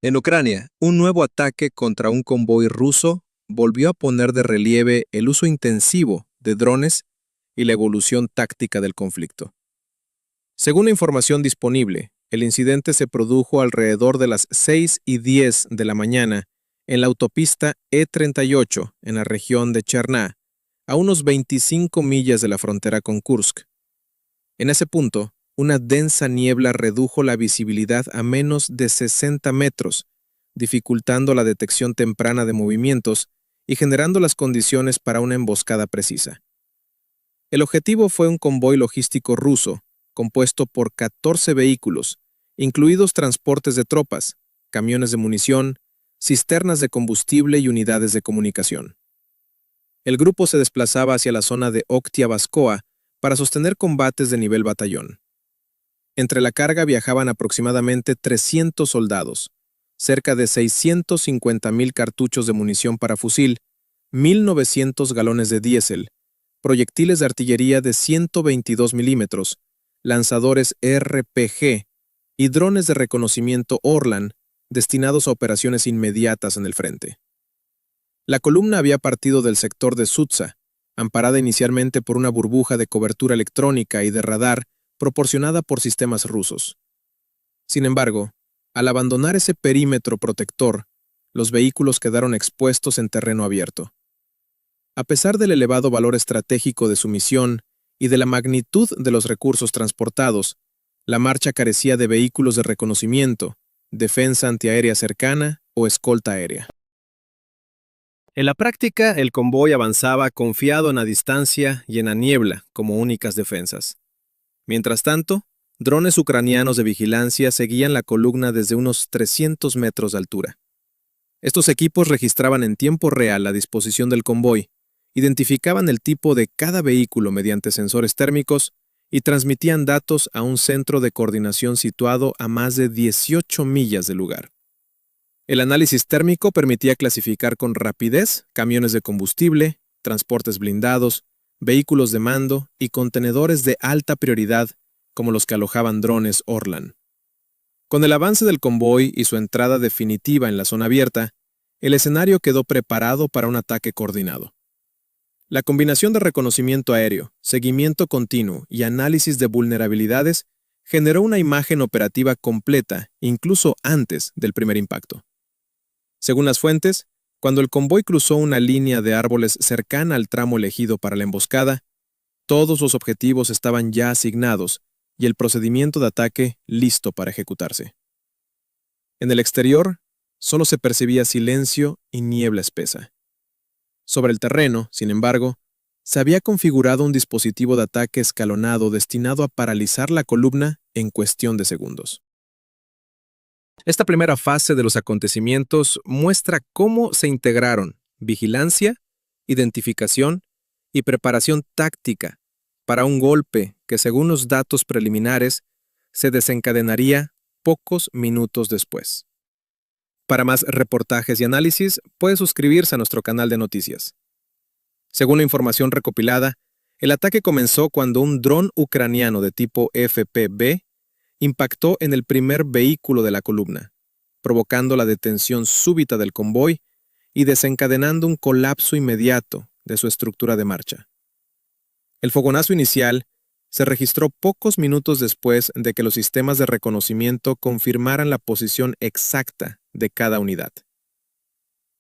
En Ucrania, un nuevo ataque contra un convoy ruso volvió a poner de relieve el uso intensivo de drones y la evolución táctica del conflicto. Según la información disponible, el incidente se produjo alrededor de las 6:10 de la mañana en la autopista E38 en la región de Cherná, a unos 25 millas de la frontera con Kursk. En ese punto, una densa niebla redujo la visibilidad a menos de 60 metros, dificultando la detección temprana de movimientos y generando las condiciones para una emboscada precisa. El objetivo fue un convoy logístico ruso, compuesto por 14 vehículos, incluidos transportes de tropas, camiones de munición, cisternas de combustible y unidades de comunicación. El grupo se desplazaba hacia la zona de Oktia-Baskoa para sostener combates de nivel batallón. Entre la carga viajaban aproximadamente 300 soldados, cerca de 650,000 cartuchos de munición para fusil, 1,900 galones de diésel, proyectiles de artillería de 122 milímetros, lanzadores RPG y drones de reconocimiento Orlan destinados a operaciones inmediatas en el frente. La columna había partido del sector de Sutsa, amparada inicialmente por una burbuja de cobertura electrónica y de radar proporcionada por sistemas rusos. Sin embargo, al abandonar ese perímetro protector, los vehículos quedaron expuestos en terreno abierto. A pesar del elevado valor estratégico de su misión y de la magnitud de los recursos transportados, la marcha carecía de vehículos de reconocimiento, defensa antiaérea cercana o escolta aérea. En la práctica, el convoy avanzaba confiado en la distancia y en la niebla como únicas defensas. Mientras tanto, drones ucranianos de vigilancia seguían la columna desde unos 300 metros de altura. Estos equipos registraban en tiempo real la disposición del convoy, identificaban el tipo de cada vehículo mediante sensores térmicos y transmitían datos a un centro de coordinación situado a más de 18 millas del lugar. El análisis térmico permitía clasificar con rapidez camiones de combustible, transportes blindados, vehículos de mando y contenedores de alta prioridad como los que alojaban drones Orlan. Con el avance del convoy y su entrada definitiva en la zona abierta, el escenario quedó preparado para un ataque coordinado. La combinación de reconocimiento aéreo, seguimiento continuo y análisis de vulnerabilidades generó una imagen operativa completa incluso antes del primer impacto. Según las fuentes, cuando el convoy cruzó una línea de árboles cercana al tramo elegido para la emboscada, todos los objetivos estaban ya asignados y el procedimiento de ataque listo para ejecutarse. En el exterior, solo se percibía silencio y niebla espesa. Sobre el terreno, sin embargo, se había configurado un dispositivo de ataque escalonado destinado a paralizar la columna en cuestión de segundos. Esta primera fase de los acontecimientos muestra cómo se integraron vigilancia, identificación y preparación táctica para un golpe que, según los datos preliminares, se desencadenaría pocos minutos después. Para más reportajes y análisis, puede suscribirse a nuestro canal de noticias. Según la información recopilada, el ataque comenzó cuando un dron ucraniano de tipo FPV impactó en el primer vehículo de la columna, provocando la detención súbita del convoy y desencadenando un colapso inmediato de su estructura de marcha. El fogonazo inicial se registró pocos minutos después de que los sistemas de reconocimiento confirmaran la posición exacta de cada unidad.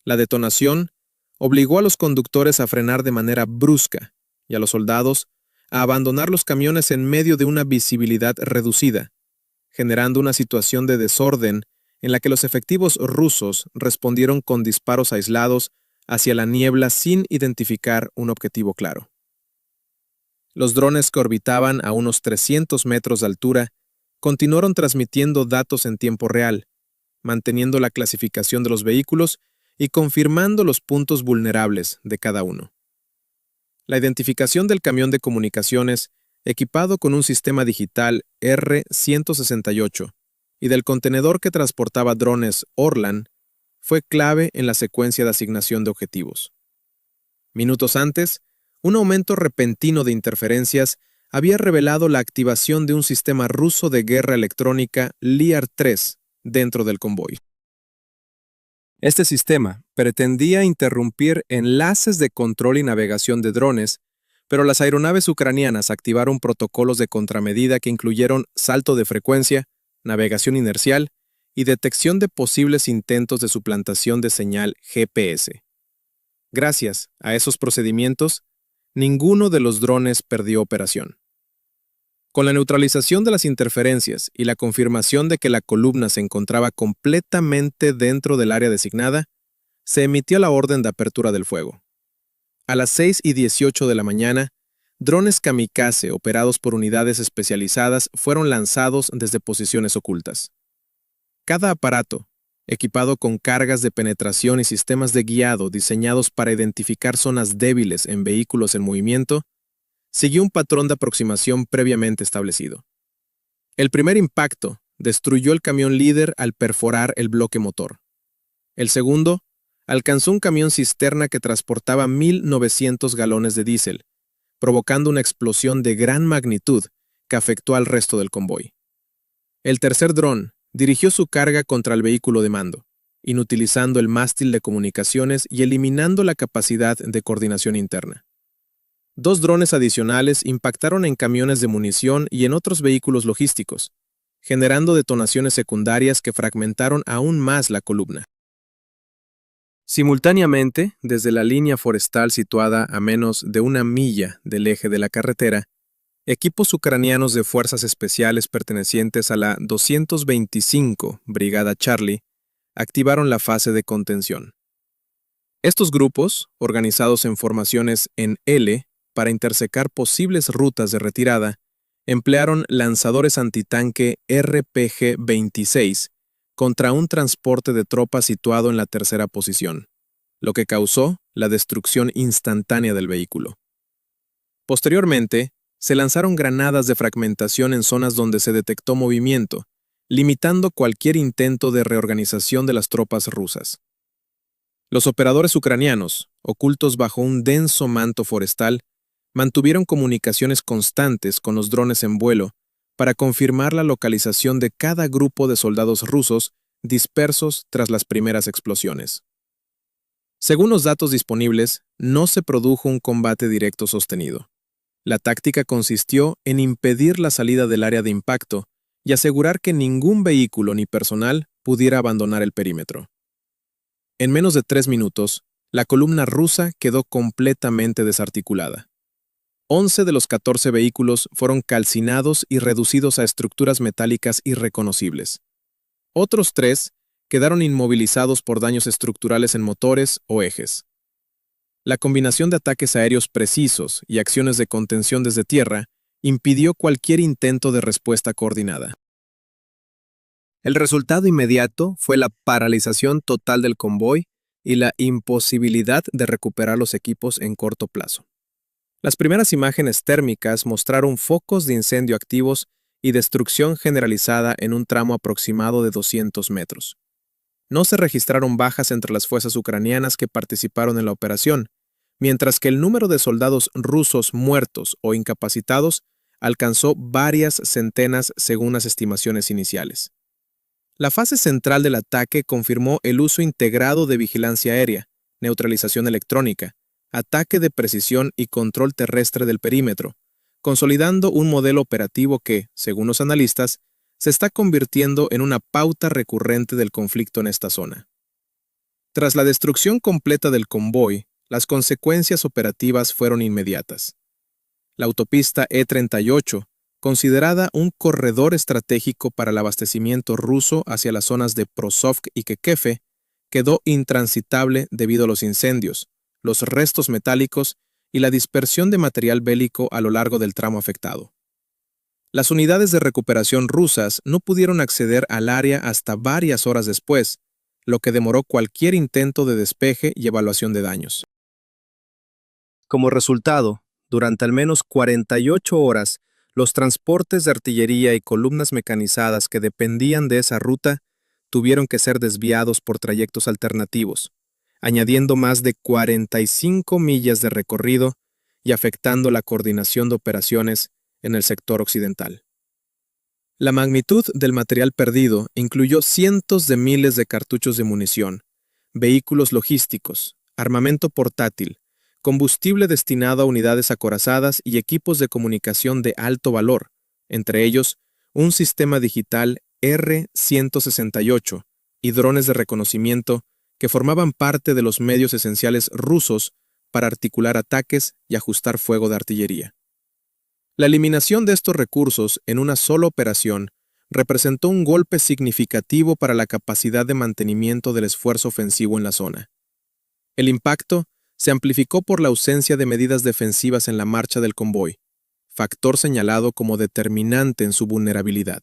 La detonación obligó a los conductores a frenar de manera brusca y a los soldados a abandonar los camiones en medio de una visibilidad reducida, generando una situación de desorden en la que los efectivos rusos respondieron con disparos aislados hacia la niebla sin identificar un objetivo claro. Los drones que orbitaban a unos 300 metros de altura continuaron transmitiendo datos en tiempo real, manteniendo la clasificación de los vehículos y confirmando los puntos vulnerables de cada uno. La identificación del camión de comunicaciones, equipado con un sistema digital R168, y del contenedor que transportaba drones Orlan, fue clave en la secuencia de asignación de objetivos. Minutos antes, un aumento repentino de interferencias había revelado la activación de un sistema ruso de guerra electrónica Liar-3 dentro del convoy. Este sistema pretendía interrumpir enlaces de control y navegación de drones, pero las aeronaves ucranianas activaron protocolos de contramedida que incluyeron salto de frecuencia, navegación inercial y detección de posibles intentos de suplantación de señal GPS. Gracias a esos procedimientos, ninguno de los drones perdió operación. Con la neutralización de las interferencias y la confirmación de que la columna se encontraba completamente dentro del área designada, se emitió la orden de apertura del fuego. A las 6:18 de la mañana, drones kamikaze operados por unidades especializadas fueron lanzados desde posiciones ocultas. Cada aparato, equipado con cargas de penetración y sistemas de guiado diseñados para identificar zonas débiles en vehículos en movimiento, siguió un patrón de aproximación previamente establecido. El primer impacto destruyó el camión líder al perforar el bloque motor. El segundo alcanzó un camión cisterna que transportaba 1.900 galones de diésel, provocando una explosión de gran magnitud que afectó al resto del convoy. El tercer dron dirigió su carga contra el vehículo de mando, inutilizando el mástil de comunicaciones y eliminando la capacidad de coordinación interna. 2 drones adicionales impactaron en camiones de munición y en otros vehículos logísticos, generando detonaciones secundarias que fragmentaron aún más la columna. Simultáneamente, desde la línea forestal situada a menos de 1 milla del eje de la carretera, equipos ucranianos de fuerzas especiales pertenecientes a la 225 Brigada Charlie activaron la fase de contención. Estos grupos, organizados en formaciones en L para intersecar posibles rutas de retirada, emplearon lanzadores antitanque RPG-26 contra un transporte de tropas situado en la tercera posición, lo que causó la destrucción instantánea del vehículo. Posteriormente, se lanzaron granadas de fragmentación en zonas donde se detectó movimiento, limitando cualquier intento de reorganización de las tropas rusas. Los operadores ucranianos, ocultos bajo un denso manto forestal, mantuvieron comunicaciones constantes con los drones en vuelo para confirmar la localización de cada grupo de soldados rusos dispersos tras las primeras explosiones. Según los datos disponibles, no se produjo un combate directo sostenido. La táctica consistió en impedir la salida del área de impacto y asegurar que ningún vehículo ni personal pudiera abandonar el perímetro. En menos de 3 minutos, la columna rusa quedó completamente desarticulada. 11 de los 14 vehículos fueron calcinados y reducidos a estructuras metálicas irreconocibles. Otros 3 quedaron inmovilizados por daños estructurales en motores o ejes. La combinación de ataques aéreos precisos y acciones de contención desde tierra impidió cualquier intento de respuesta coordinada. El resultado inmediato fue la paralización total del convoy y la imposibilidad de recuperar los equipos en corto plazo. Las primeras imágenes térmicas mostraron focos de incendio activos y destrucción generalizada en un tramo aproximado de 200 metros. No se registraron bajas entre las fuerzas ucranianas que participaron en la operación, mientras que el número de soldados rusos muertos o incapacitados alcanzó varias centenas según las estimaciones iniciales. La fase central del ataque confirmó el uso integrado de vigilancia aérea, neutralización electrónica, ataque de precisión y control terrestre del perímetro, consolidando un modelo operativo que, según los analistas, se está convirtiendo en una pauta recurrente del conflicto en esta zona. Tras la destrucción completa del convoy, las consecuencias operativas fueron inmediatas. La autopista E38, considerada un corredor estratégico para el abastecimiento ruso hacia las zonas de Prosovsk y Kekefe, quedó intransitable debido a los incendios, los restos metálicos y la dispersión de material bélico a lo largo del tramo afectado. Las unidades de recuperación rusas no pudieron acceder al área hasta varias horas después, lo que demoró cualquier intento de despeje y evaluación de daños. Como resultado, durante al menos 48 horas, los transportes de artillería y columnas mecanizadas que dependían de esa ruta tuvieron que ser desviados por trayectos alternativos, añadiendo más de 45 millas de recorrido y afectando la coordinación de operaciones en el sector occidental. La magnitud del material perdido incluyó cientos de miles de cartuchos de munición, vehículos logísticos, armamento portátil, combustible destinado a unidades acorazadas y equipos de comunicación de alto valor, entre ellos un sistema digital R-168 y drones de reconocimiento que formaban parte de los medios esenciales rusos para articular ataques y ajustar fuego de artillería. La eliminación de estos recursos en una sola operación representó un golpe significativo para la capacidad de mantenimiento del esfuerzo ofensivo en la zona. El impacto se amplificó por la ausencia de medidas defensivas en la marcha del convoy, factor señalado como determinante en su vulnerabilidad.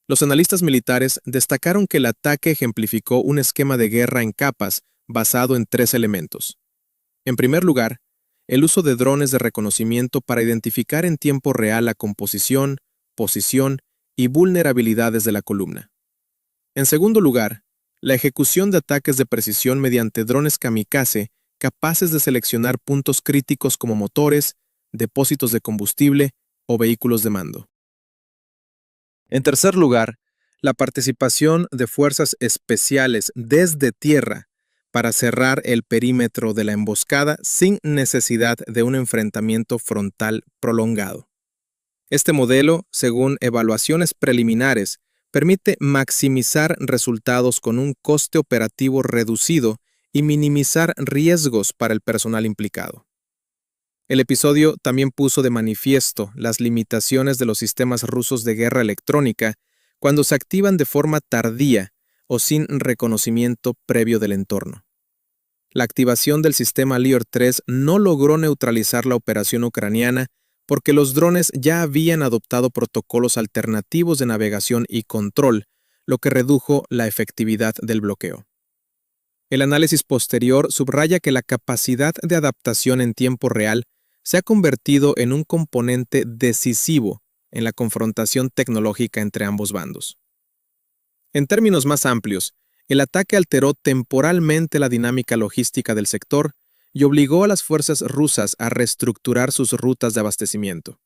Los analistas militares destacaron que el ataque ejemplificó un esquema de guerra en capas basado en 3 elementos. En primer lugar, el uso de drones de reconocimiento para identificar en tiempo real la composición, posición y vulnerabilidades de la columna. En segundo lugar, la ejecución de ataques de precisión mediante drones kamikaze capaces de seleccionar puntos críticos como motores, depósitos de combustible o vehículos de mando. En tercer lugar, la participación de fuerzas especiales desde tierra para cerrar el perímetro de la emboscada sin necesidad de un enfrentamiento frontal prolongado. Este modelo, según evaluaciones preliminares, permite maximizar resultados con un coste operativo reducido y minimizar riesgos para el personal implicado. El episodio también puso de manifiesto las limitaciones de los sistemas rusos de guerra electrónica cuando se activan de forma tardía o sin reconocimiento previo del entorno. La activación del sistema Leopard 3 no logró neutralizar la operación ucraniana porque los drones ya habían adoptado protocolos alternativos de navegación y control, lo que redujo la efectividad del bloqueo. El análisis posterior subraya que la capacidad de adaptación en tiempo real se ha convertido en un componente decisivo en la confrontación tecnológica entre ambos bandos. En términos más amplios, el ataque alteró temporalmente la dinámica logística del sector y obligó a las fuerzas rusas a reestructurar sus rutas de abastecimiento.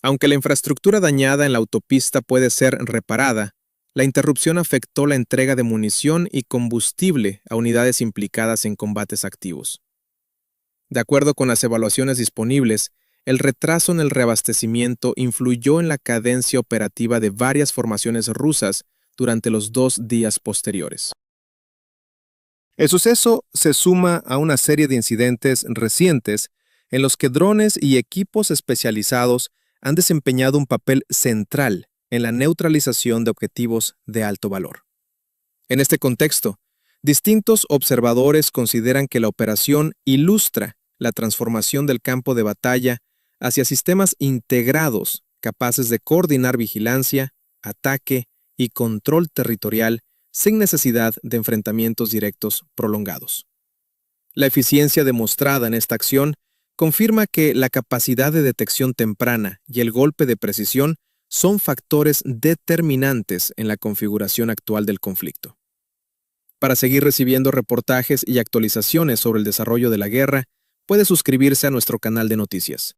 Aunque la infraestructura dañada en la autopista puede ser reparada, la interrupción afectó la entrega de munición y combustible a unidades implicadas en combates activos. De acuerdo con las evaluaciones disponibles, el retraso en el reabastecimiento influyó en la cadencia operativa de varias formaciones rusas durante los 2 días posteriores. El suceso se suma a una serie de incidentes recientes en los que drones y equipos especializados han desempeñado un papel central en la neutralización de objetivos de alto valor. En este contexto, distintos observadores consideran que la operación ilustra la transformación del campo de batalla hacia sistemas integrados capaces de coordinar vigilancia, ataque y control territorial sin necesidad de enfrentamientos directos prolongados. La eficiencia demostrada en esta acción confirma que la capacidad de detección temprana y el golpe de precisión son factores determinantes en la configuración actual del conflicto. Para seguir recibiendo reportajes y actualizaciones sobre el desarrollo de la guerra, puede suscribirse a nuestro canal de noticias.